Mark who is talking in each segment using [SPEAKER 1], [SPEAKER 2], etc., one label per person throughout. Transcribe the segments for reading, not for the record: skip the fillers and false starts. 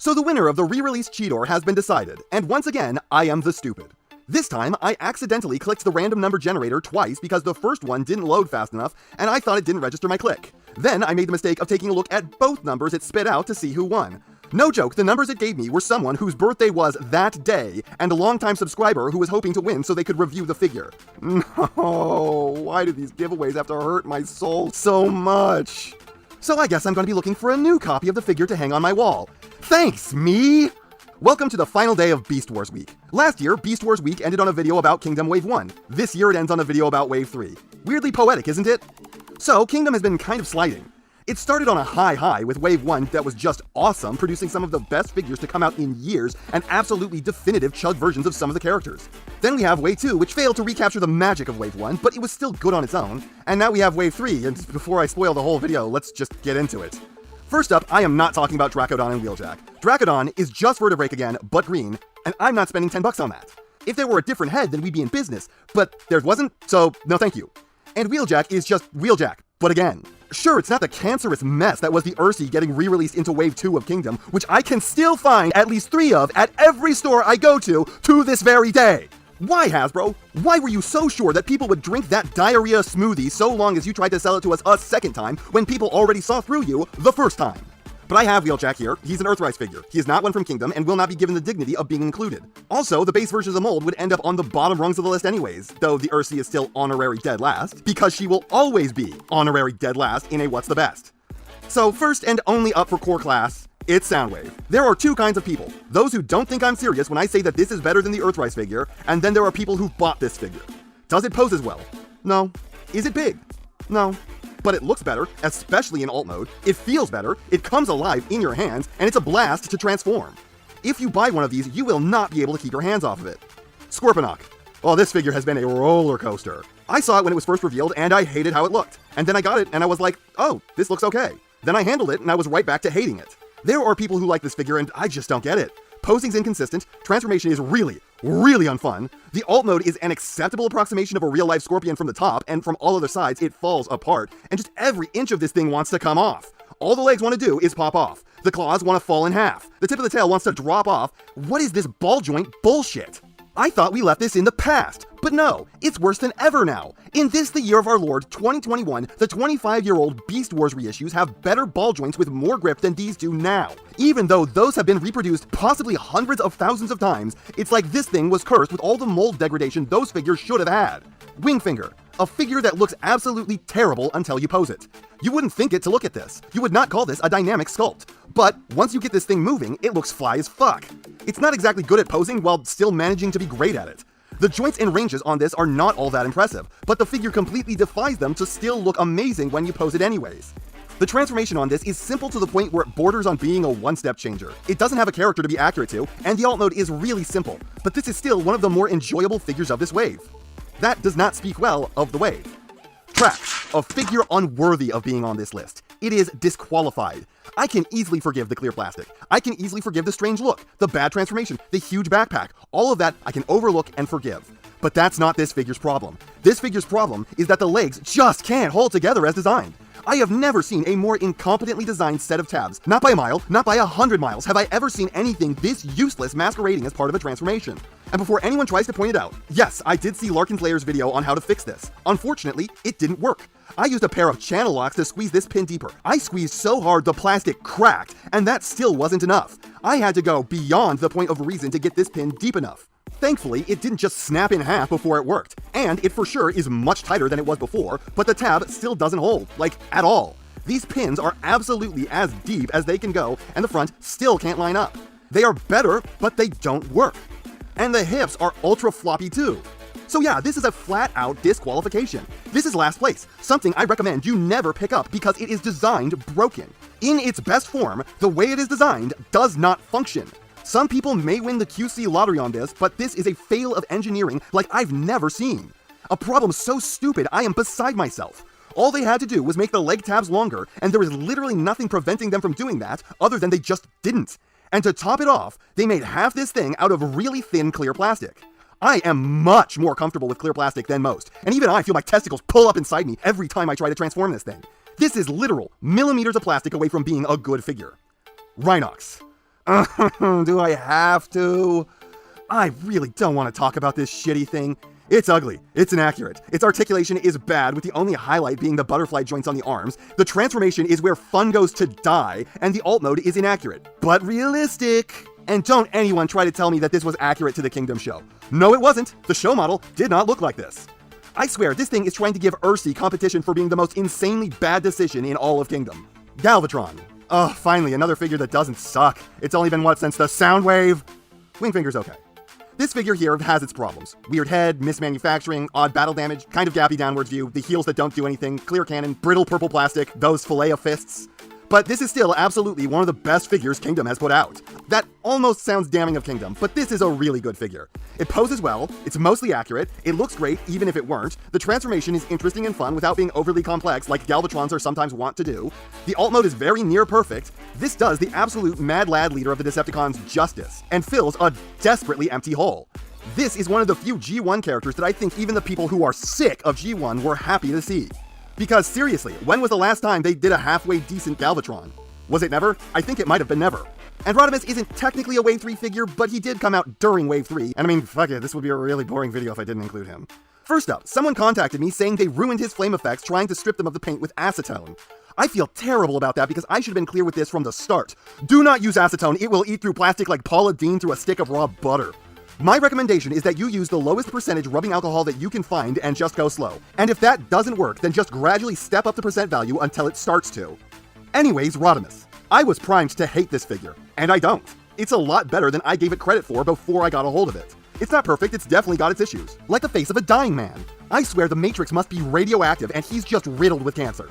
[SPEAKER 1] So the winner of the re-release Cheetor has been decided, and once again, I am the stupid. This time, I accidentally clicked the random number generator twice because the first one didn't load fast enough, and I thought it didn't register my click. Then I made the mistake of taking a look at both numbers it spit out to see who won. No joke, the numbers it gave me were someone whose birthday was that day, and a longtime subscriber who was hoping to win so they could review the figure. No, why do these giveaways have to hurt my soul so much? So I guess I'm going to be looking for a new copy of the figure to hang on my wall. Thanks, me! Welcome to the final day of Beast Wars Week. Last year, Beast Wars Week ended on a video about Kingdom Wave 1. This year it ends on a video about Wave 3. Weirdly poetic, isn't it? So, Kingdom has been kind of sliding. It started on a high with Wave 1 that was just awesome, producing some of the best figures to come out in years and absolutely definitive chug versions of some of the characters. Then we have Wave 2, which failed to recapture the magic of Wave 1, but it was still good on its own. And now we have Wave 3, and before I spoil the whole video, let's just get into it. First up, I am not talking about Dracodon and Wheeljack. Dracodon is just Vertebrake again, but green, and I'm not spending $10 on that. If there were a different head, then we'd be in business, but there wasn't, so no thank you. And Wheeljack is just Wheeljack, but again. Sure, it's not the cancerous mess that was the Ursi getting re-released into Wave 2 of Kingdom, which I can still find at least 3 of at every store I go to this very day. Why, Hasbro? Why were you so sure that people would drink that diarrhea smoothie so long as you tried to sell it to us a second time when people already saw through you the first time? But I have Wheeljack here. He's an Earthrise figure. He is not one from Kingdom and will not be given the dignity of being included. Also, the base version of the mold would end up on the bottom rungs of the list anyways, though the Ursi is still honorary dead last, because she will always be honorary dead last in a What's the Best. So first and only up for core class, it's Soundwave. There are two kinds of people. Those who don't think I'm serious when I say that this is better than the Earthrise figure, and then there are people who bought this figure. Does it pose as well? No. Is it big? No. But it looks better, especially in alt mode, it feels better, it comes alive in your hands, and it's a blast to transform. If you buy one of these, you will not be able to keep your hands off of it. Scorponok. Oh, this figure has been a roller coaster. I saw it when it was first revealed, and I hated how it looked. And then I got it, and I was like, oh, this looks okay. Then I handled it, and I was right back to hating it. There are people who like this figure, and I just don't get it. Posing's inconsistent, transformation is really unfun. The alt mode is an acceptable approximation of a real-life scorpion from the top, and from all other sides, it falls apart, and just every inch of this thing wants to come off. All the legs want to do is pop off. The claws want to fall in half. The tip of the tail wants to drop off. What is this ball joint bullshit? I thought we left this in the past, but no, it's worse than ever now. In this, the year of our Lord, 2021, the 25-year-old Beast Wars reissues have better ball joints with more grip than these do now. Even though those have been reproduced possibly hundreds of thousands of times, it's like this thing was cursed with all the mold degradation those figures should have had. Wingfinger, a figure that looks absolutely terrible until you pose it. You wouldn't think it to look at this. You would not call this a dynamic sculpt. But once you get this thing moving, it looks fly as fuck. It's not exactly good at posing while still managing to be great at it. The joints and ranges on this are not all that impressive, but the figure completely defies them to still look amazing when you pose it anyways. The transformation on this is simple to the point where it borders on being a one-step changer. It doesn't have a character to be accurate to, and the alt mode is really simple, but this is still one of the more enjoyable figures of this wave. That does not speak well of the wave. Trax, a figure unworthy of being on this list. It is disqualified. I can easily forgive the clear plastic. I can easily forgive the strange look, the bad transformation, the huge backpack. All of that I can overlook and forgive. But that's not this figure's problem. This figure's problem is that the legs just can't hold together as designed. I have never seen a more incompetently designed set of tabs. Not by a mile, not by 100 miles have I ever seen anything this useless masquerading as part of a transformation. And before anyone tries to point it out, yes, I did see Larkin's Layer's video on how to fix this. Unfortunately, it didn't work. I used a pair of channel locks to squeeze this pin deeper. I squeezed so hard the plastic cracked, and that still wasn't enough. I had to go beyond the point of reason to get this pin deep enough. Thankfully, it didn't just snap in half before it worked, and it for sure is much tighter than it was before, but the tab still doesn't hold, like, at all. These pins are absolutely as deep as they can go, and the front still can't line up. They are better, but they don't work. And the hips are ultra floppy too. So yeah, this is a flat-out disqualification. This is last place, something I recommend you never pick up because it is designed broken. In its best form, the way it is designed does not function. Some people may win the QC lottery on this, but this is a fail of engineering like I've never seen. A problem so stupid I am beside myself. All they had to do was make the leg tabs longer, and there is literally nothing preventing them from doing that other than they just didn't. And to top it off, they made half this thing out of really thin clear plastic. I am much more comfortable with clear plastic than most, and even I feel my testicles pull up inside me every time I try to transform this thing. This is literal millimeters of plastic away from being a good figure. Rhinox. Do I have to? I really don't want to talk about this shitty thing. It's ugly, it's inaccurate, its articulation is bad, with the only highlight being the butterfly joints on the arms, the transformation is where fun goes to die, and the alt mode is inaccurate, but realistic. And don't anyone try to tell me that this was accurate to the Kingdom show. No, it wasn't. The show model did not look like this. I swear, this thing is trying to give Ursi competition for being the most insanely bad decision in all of Kingdom. Galvatron. Oh, finally, another figure that doesn't suck. It's only been, what, since the Soundwave? Wingfinger's okay. This figure here has its problems. Weird head, mismanufacturing, odd battle damage, kind of gappy downwards view, the heels that don't do anything, clear cannon, brittle purple plastic, those fillet of fists. But this is still absolutely one of the best figures Kingdom has put out. That almost sounds damning of Kingdom, but this is a really good figure. It poses well, it's mostly accurate, it looks great even if it weren't, the transformation is interesting and fun without being overly complex like Galvatrons are sometimes wont to do, the alt mode is very near perfect, this does the absolute mad lad leader of the Decepticons justice, and fills a desperately empty hole. This is one of the few G1 characters that I think even the people who are sick of G1 were happy to see. Because seriously, when was the last time they did a halfway decent Galvatron? Was it never? I think it might have been never. And Rodimus isn't technically a Wave 3 figure, but he did come out during Wave 3, and I mean, fuck it, this would be a really boring video if I didn't include him. First up, someone contacted me saying they ruined his flame effects trying to strip them of the paint with acetone. I feel terrible about that because I should have been clear with this from the start. Do not use acetone, it will eat through plastic like Paula Deen through a stick of raw butter. My recommendation is that you use the lowest percentage rubbing alcohol that you can find and just go slow. And if that doesn't work, then just gradually step up the percent value until it starts to. Anyways, Rodimus. I was primed to hate this figure, and I don't. It's a lot better than I gave it credit for before I got a hold of it. It's not perfect, it's definitely got its issues. Like the face of a dying man. I swear the Matrix must be radioactive and he's just riddled with cancer.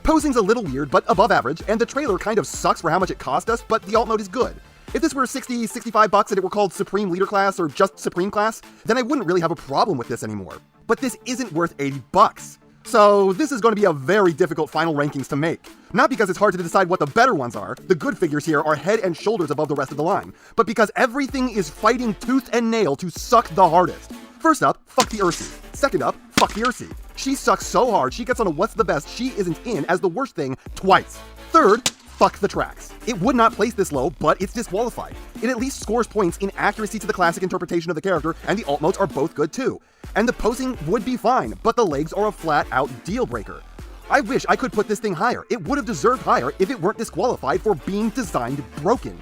[SPEAKER 1] Posing's a little weird, but above average, and the trailer kind of sucks for how much it cost us, but the alt mode is good. If this were $60-65 and it were called Supreme Leader Class or just Supreme Class, then I wouldn't really have a problem with this anymore. But this isn't worth $80. So this is going to be a very difficult final rankings to make. Not because it's hard to decide what the better ones are, the good figures here are head and shoulders above the rest of the line, but because everything is fighting tooth and nail to suck the hardest. First up, fuck the Ursi. Second up, fuck the Ursi. She sucks so hard she gets on a what's the best she isn't in as the worst thing twice. Third, fuck the tracks. It would not place this low, but it's disqualified. It at least scores points in accuracy to the classic interpretation of the character, and the alt modes are both good too. And the posing would be fine, but the legs are a flat-out deal breaker. I wish I could put this thing higher. It would have deserved higher if it weren't disqualified for being designed broken.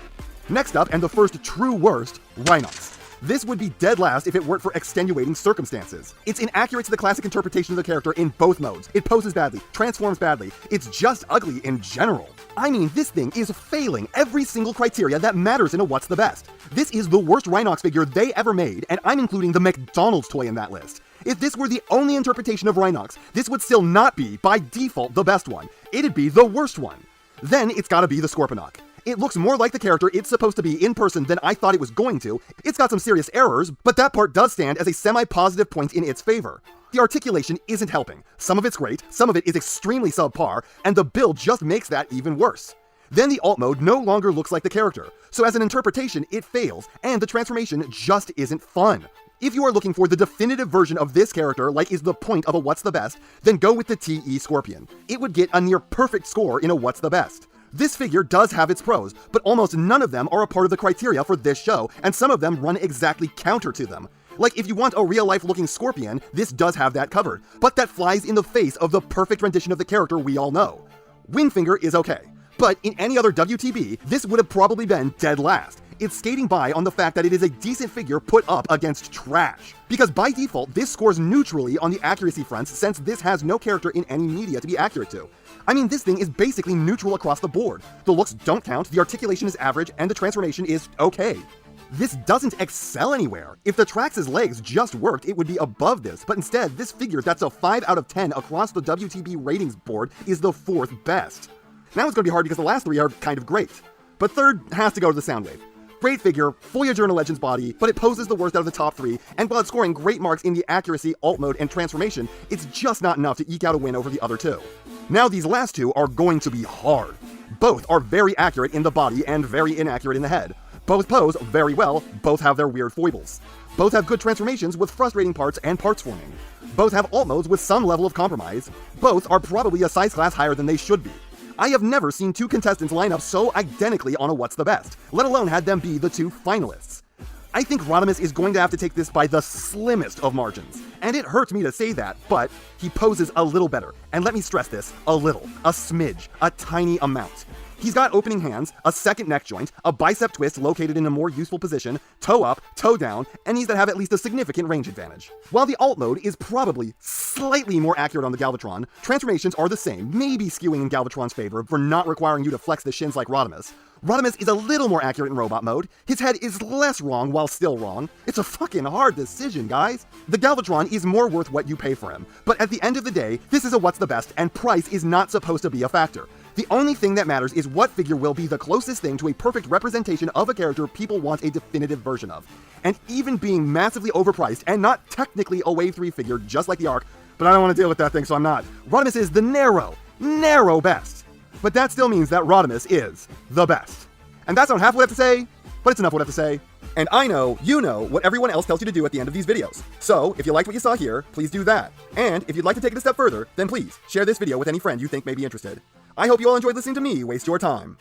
[SPEAKER 1] Next up, and the first true worst, Rhinox. This would be dead last if it weren't for extenuating circumstances. It's inaccurate to the classic interpretation of the character in both modes. It poses badly, transforms badly, it's just ugly in general. I mean, this thing is failing every single criteria that matters in a what's the best. This is the worst Rhinox figure they ever made, and I'm including the McDonald's toy in that list. If this were the only interpretation of Rhinox, this would still not be, by default, the best one. It'd be the worst one. Then it's gotta be the Scorponok. It looks more like the character it's supposed to be in person than I thought it was going to. It's got some serious errors, but that part does stand as a semi-positive point in its favor. The articulation isn't helping. Some of it's great, some of it is extremely subpar, and the build just makes that even worse. Then the alt mode no longer looks like the character, so as an interpretation it fails, and the transformation just isn't fun. If you are looking for the definitive version of this character, like is the point of a what's the best, then go with the TE Scorpion. It would get a near perfect score in a what's the best. This figure does have its pros, but almost none of them are a part of the criteria for this show, and some of them run exactly counter to them. Like, if you want a real-life looking Scorpion, this does have that covered, but that flies in the face of the perfect rendition of the character we all know. Wingfinger is okay, but in any other WTB, this would have probably been dead last. It's skating by on the fact that it is a decent figure put up against trash. Because by default, this scores neutrally on the accuracy fronts since this has no character in any media to be accurate to. I mean, this thing is basically neutral across the board. The looks don't count, the articulation is average, and the transformation is okay. This doesn't excel anywhere. If the Trax's legs just worked, it would be above this, but instead, this figure that's a 5 out of 10 across the WTB ratings board is the 4th best. Now it's gonna be hard because the last 3 are kind of great. But third has to go to the Soundwave. Great figure, Voyager and a Legends body, but it poses the worst out of the top 3, and while it's scoring great marks in the accuracy, alt mode, and transformation, it's just not enough to eke out a win over the other 2. Now these last 2 are going to be hard. Both are very accurate in the body and very inaccurate in the head. Both pose very well, both have their weird foibles. Both have good transformations with frustrating parts and parts forming. Both have alt modes with some level of compromise. Both are probably a size class higher than they should be. I have never seen two contestants line up so identically on a What's the Best, let alone had them be the two finalists. I think Rodimus is going to have to take this by the slimmest of margins. And it hurts me to say that, but he poses a little better. And let me stress this, a little, a smidge, a tiny amount. He's got opening hands, a second neck joint, a bicep twist located in a more useful position, toe up, toe down, and knees that have at least a significant range advantage. While the alt mode is probably slightly more accurate on the Galvatron, transformations are the same, maybe skewing in Galvatron's favor for not requiring you to flex the shins like Rodimus. Rodimus is a little more accurate in robot mode. His head is less wrong while still wrong. It's a fucking hard decision, guys. The Galvatron is more worth what you pay for him, but at the end of the day, this is a What's the Best, and price is not supposed to be a factor. The only thing that matters is what figure will be the closest thing to a perfect representation of a character people want a definitive version of. And even being massively overpriced and not technically a Wave 3 figure just like the Arc, but I don't want to deal with that thing so I'm not, Rodimus is the narrow best. But that still means that Rodimus is the best. And that's not half what I have to say, but it's enough what I have to say. And I know you know what everyone else tells you to do at the end of these videos. So if you liked what you saw here, please do that. And if you'd like to take it a step further, then please share this video with any friend you think may be interested. I hope you all enjoyed listening to me waste your time.